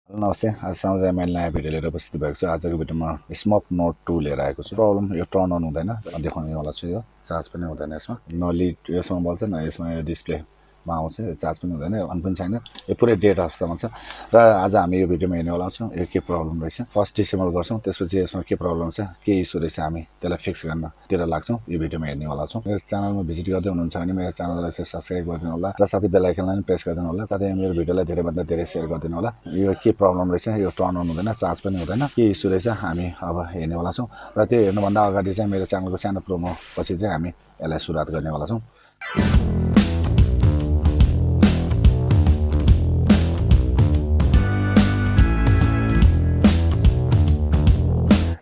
नमस्ते आज साँझ मैले नयाँ भिडियो लिएर उपस्थित भएको छु आजको भिडियोमा स्मोक नोड 2 लिएर आएको छु प्रब्लम यो टर्न अन हुँदैन देखाउने वाला छु यो चार्ज पनि हुँदैन यसमा न लिड यसमा बल्छ न यसमा यो डिस्प्लेमा आउँछ यो चार्ज पनि हुँदैन अन पनि छैन यो पुरै डेड अवस्थामा छ र आज हामी यो भिडियोमा हेर्नेवाला छौँ यो के प्रब्लम रहेछ फर्स्ट डिसेम्बल गर्छौँ त्यसपछि यसमा के प्रब्लम छ के इस्यु रहेछ हामी त्यसलाई फिक्स गर्नतिर लाग्छौँ यो भिडियोमा हेर्नेवाला छौँ मेरो च्यानलमा भिजिट गर्दै हुनुहुन्छ भने मेरो च्यानललाई चाहिँ सब्सक्राइब गरिदिनु होला र साथै बेल आइकनलाई पनि प्रेस गरिदिनु होला साथै मेरो भिडियोलाई धेरैभन्दा धेरै सेयर गरिदिनु होला यो के प्रब्लम रहेछ यो टर्न अन हुँदैन चार्ज पनि हुँदैन के इस्यु रहेछ हामी अब हेर्नेवाला छौँ र त्यो हेर्नुभन्दा अगाडि चाहिँ मेरो च्यानलको सानो प्रोमो पछि चाहिँ हामी यसलाई सुरुवात गर्नेवाला छौँ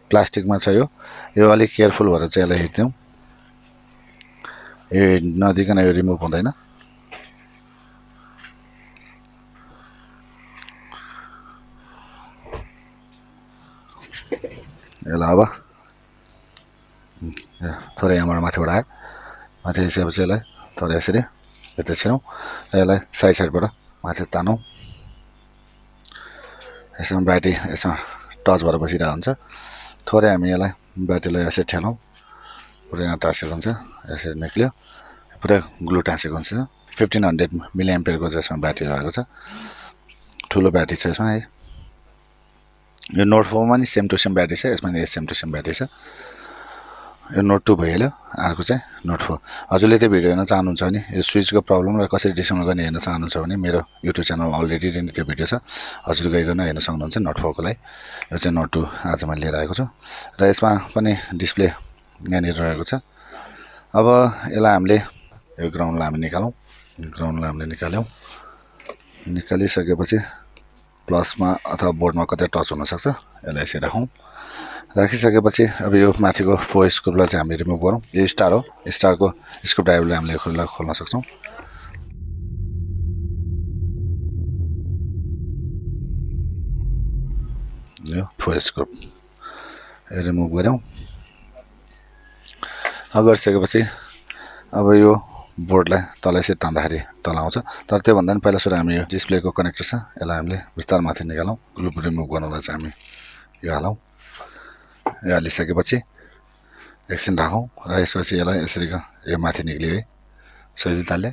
प्लास्टिकमा छ यो अलिक केयरफुल भएर चाहिँ यसलाई हेर्दिउँ यो नदिकन यो रिमुभ हुँदैन यसलाई अब थोरै यहाँबाट माथिबाट आयो माथि आइसकेपछि यसलाई थोरै यसरी यता छिरौँ र यसलाई साइडबाट माथि तानौँ यसमा ब्याट्री यसमा टच भएर बसिरहेको हुन्छ थोरै हामी यसलाई ब्याट्रीलाई यसरी ठेलौँ पुरै यहाँ टाँसेको हुन्छ यसरी निक्ल्यो पुरै ग्लु टाँसेको हुन्छ 1500 मिली एम्पियरको चाहिँ यसमा ब्याट्री रहेको छ ठुलो ब्याट्री छ यसमा है यो नोट 4 मा नि सेम टु सेम ब्याट्री छ यसमा नि सेम टु सेम ब्याट्री छ यो नोट 2 भइहाल्यो अर्को चाहिँ नोट 4 हजुरले त्यो भिडियो हेर्न चाहनुहुन्छ भने यो स्विचको प्रब्लम र कसरी डिसेम्बल गर्ने हेर्न चाहनुहुन्छ भने मेरो युट्युब च्यानलमा अलरेडी त्यो भिडियो छ हजुर गइकन हेर्न सक्नुहुन्छ नोट 4 को लागि यो चाहिँ नोट 2 आज मैले लिएर आएको छु र यसमा पनि डिस्प्ले यहाँनिर रहेको छ अब यसलाई हामीले यो ग्राउन्डलाई हामी निकालौँ ग्राउन्डलाई हामीले निकालिसकेपछि प्लसमा अथवा बोर्डमा कतै टच हुनसक्छ यसलाई यसरी राखौँ राखिसकेपछि अब यो माथिको 4 स्क्रुलाई चाहिँ हामी रिमुभ गरौँ यो स्टार हो स्टारको स्क्रू ड्राइभरले हामीले खोल्न सक्छौँ यो 4 स्क्रू रिमुभ गऱ्यौँ गरिसकेपछि अब यो बोर्डलाई तल यसरी तान्दाखेरि तल आउँछ तर त्योभन्दा पनि पहिला सुरु हामी यो डिस्प्लेको कनेक्टर छ यसलाई हामीले बिस्तार माथि निकालौँ ग्लु रिमुभ गर्नलाई चाहिँ हामी यो हालौँ यो हालिसकेपछि एकछिन राखौँ र यसपछि यसलाई यसरी यो माथि निक्लियो है सजिलोताले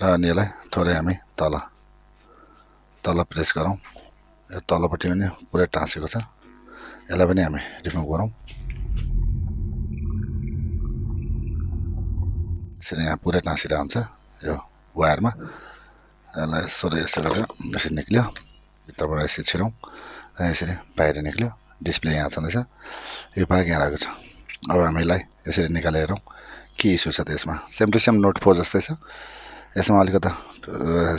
र अनि यसलाई थोरै हामी तल प्रेस गरौँ यो तलपट्टि पनि पुरै टाँसेको छ यसलाई पनि हामी रिमुभ गरौँ यसरी यहाँ पुरै टाँसिरहेको हुन्छ यो वायरमा यसलाई यसो गरेर यसरी निक्ल्यो भित्रबाट यसरी छिरौँ र यसरी बाहिर निक्ल्यो डिस्प्ले यहाँ छँदैछ यो भाग यहाँ रहेको छ अब हामीलाई यसरी निकालेर हेरौँ के इस्यु छ त्यसमा सेम टु सेम नोट 4 जस्तै छ यसमा अलिकति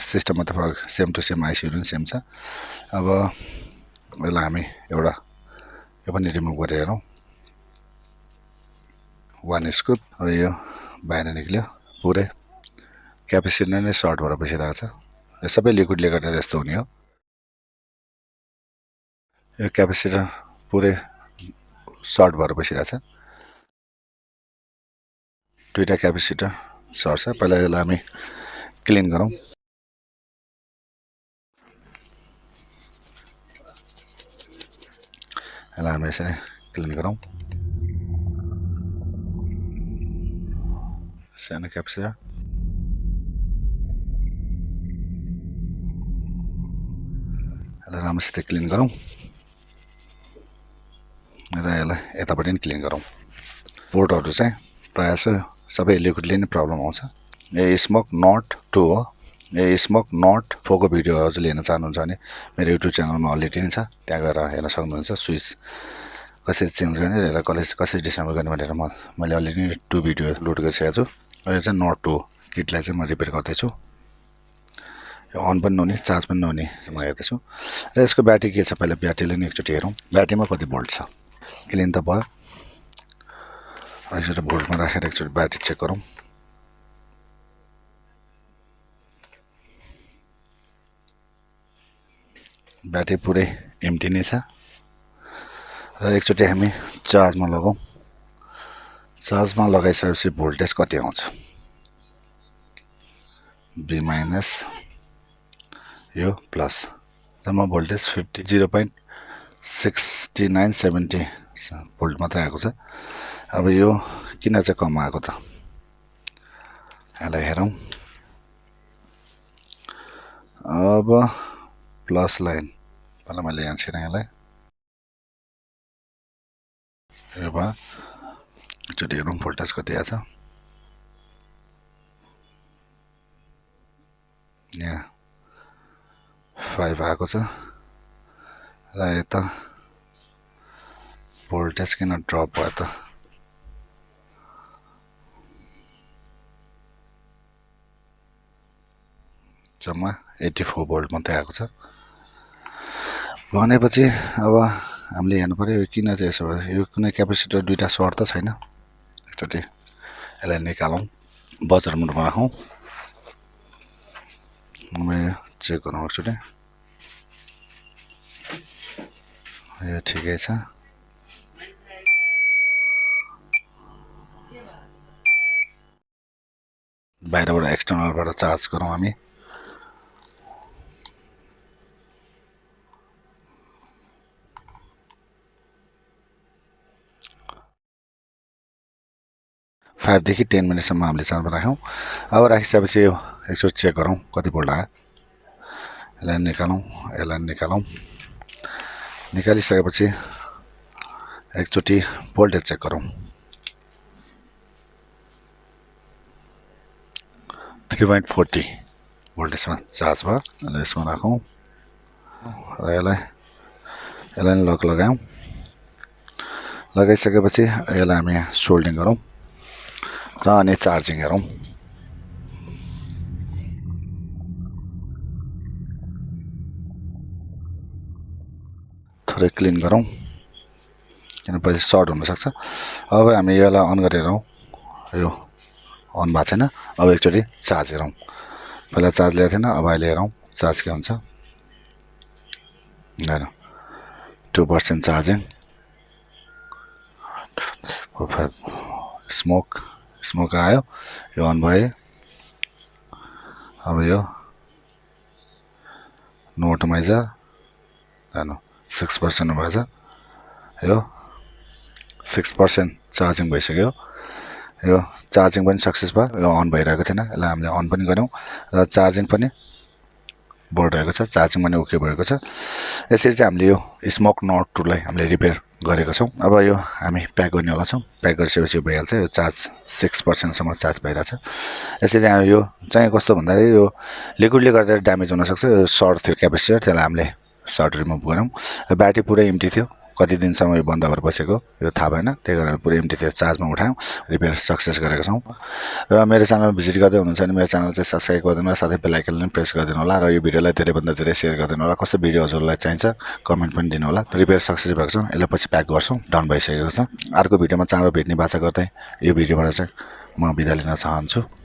सिस्टममा त सेम टु सेम आइसीहरू पनि सेम छ अब यसलाई हामी एउटा यो पनि रिमुभ गरेर हेरौँ 1 स्क्रू अब यो बाहिर निक्ल्यो पुरै क्यापेसिटर नै सर्ट भएर बसिरहेको छ यो सबै लिक्विडले गर्दा यस्तो हुने हो यो क्यापेसिटर पुरै सर्ट भएर बसिरहेको छ दुईटा क्यापेसिटर सर्ट छ पहिला यसलाई हामी क्लिन गरौँ यसलाई हामी यसरी क्लिन गरौँ सानो क्यापेसिटर यसलाई राम्रोसित क्लिन गरौँ र यसलाई यतापट्टि पनि क्लिन गरौँ पोर्टहरू चाहिँ प्रायः सबै लिक्विडले नै प्रब्लम आउँछ यो स्मोक नट 2 हो यो स्मोक नट 4 को भिडियो हजुरले हेर्न चाहनुहुन्छ भने मेरो युट्युब च्यानलमा अलरेडी नै छ त्यहाँ गएर हेर्न सक्नुहुन्छ स्विच कसरी चेन्ज गर्ने र यसलाई कसरी डिसेम्बल गर्ने भनेर मैले अलरेडी 2 भिडियो लोड गरिसकेको छु यो चाहिँ नट 2 किटलाई चाहिँ म रिपेयर गर्दैछु यो अन पनि नहुने चार्ज पनि नहुने म हेर्दैछु र यसको ब्याट्री के छ पहिला ब्याट्रीले नै एकचोटि हेरौँ ब्याट्रीमा कति भोल्ट छ क्लिन त भयो एकचोटि भोल्टमा राखेर एकचोटि ब्याट्री चेक गरौँ ब्याट्री पुरै एम्टी नै छ र एकचोटि हामी चार्जमा लगाउँ चार्जमा लगाइसकेपछि भोल्टेज कति आउँछ B- यो प्लस जम्मा भोल्टेज 0.6970 भोल्ट मात्रै आएको छ। अब यो किन चाहिँ कम आएको त यसलाई हेरौँ। अब प्लस लाइन पहिला मैले यहाँ छिरेँ यसलाई, यो भयो। एकचोटि हेरौँ भोल्टेज कति आएको छ। यहाँ 5 आएको छ र यता भोल्टेज किन ड्रप भयो त? जम्मा 84 भोल्ट मात्रै आएको छ भनेपछि अब हामीले हेर्नु पर्यो यो किन चाहिँ यसो भयो। यो कुनै क्यापेसिटर दुईटा सर्ट त छैन। एकचोटि यसलाई निकालौँ, बजार मुडमा राखौँ, चेक गरौँ एकचोटि। यो ठिकै छ। बाहिरबाट एक्सटर्नलबाट चार्ज गरौँ हामी। फाइभदेखि 10 मिनटसम्म हामीले चार्जमा राख्यौँ। अब राखिसकेपछि यो एकचोटि चेक गरौँ कति भोल्ट आयो। यसलाई निकालौँ। निकालिसकेपछि एकचोटि भोल्टेज चेक गरौँ। 3.40 भोल्टेजमा चार्ज भयो। यसमा राखौँ र यसलाई लक लगायौँ। लगाइसकेपछि यसलाई हामी यहाँ सोल्डिङ गरौँ र अनि चार्जिङ हेरौँ। थोरै क्लिन गरौँ किन पछि सर्ट हुनसक्छ। अब हामी यसलाई अन गरेर हेरौँ, यो अन भएको छैन। अब एकचोटि चार्ज हेरौँ। पहिला चार्ज ल्याएको थिएन, अब अहिले हेरौँ चार्ज के हुन्छ। हेर 2% चार्जिङ। स्मोक आयो, यो अन भयो। अब यो नो अटोमाइजर हेर्नु 6% भएछ। यो 6% चार्जिङ भइसक्यो। यो चार्जिङ पनि सक्सेस भयो। यो अन भइरहेको थिएन, यसलाई हामीले अन पनि गऱ्यौँ र चार्जिङ पनि बढिरहेको छ, चार्जिङ पनि ओके भएको छ। यसरी चाहिँ हामीले यो स्मोक नर्ड 2 लाई हामीले रिपेयर गरेको छौँ। अब यो हामी प्याक गर्नेवाला छौँ। प्याक गरिसकेपछि भइहाल्छ। यो चार्ज 6%सम्म चार्ज भइरहेछ। यसरी चाहिँ यो चाहिँ कस्तो भन्दाखेरि यो लिक्विडले गर्दा ड्यामेज हुनसक्छ। यो सर्ट थियो क्यापेसिटर, त्यसलाई हामीले सर्ट रिमुभ गऱ्यौँ। र ब्याट्री पुरै इम्टी थियो, कति दिनसम्म यो बन्द भएर बसेको यो थाहा भएन, त्यही कारण पुरै इम्टी थियो। चार्जमा उठायौँ, रिपेयर सक्सेस गरेको छौँ। र मेरो च्यानल भिजिट गर्दै हुनुहुन्छ भने मेरो च्यानल चाहिँ सब्सक्राइब गरिदिनु होला, साथै बेल आइकन पनि प्रेस गरिदिनु होला र यो भिडियोलाई धेरैभन्दा धेरै सेयर गरिदिनु होला। कस्तो भिडियो हजुरलाई चाहिन्छ कमेन्ट पनि दिनु होला। रिपेयर सक्सेस भएको छ, यसलाई पछि प्याक गर्छौँ, डन भइसकेको छ। अर्को भिडियोमा चाँडो भेट्ने बाचा गर्दै यो भिडियोबाट चाहिँ म बिदा लिन चाहन्छु।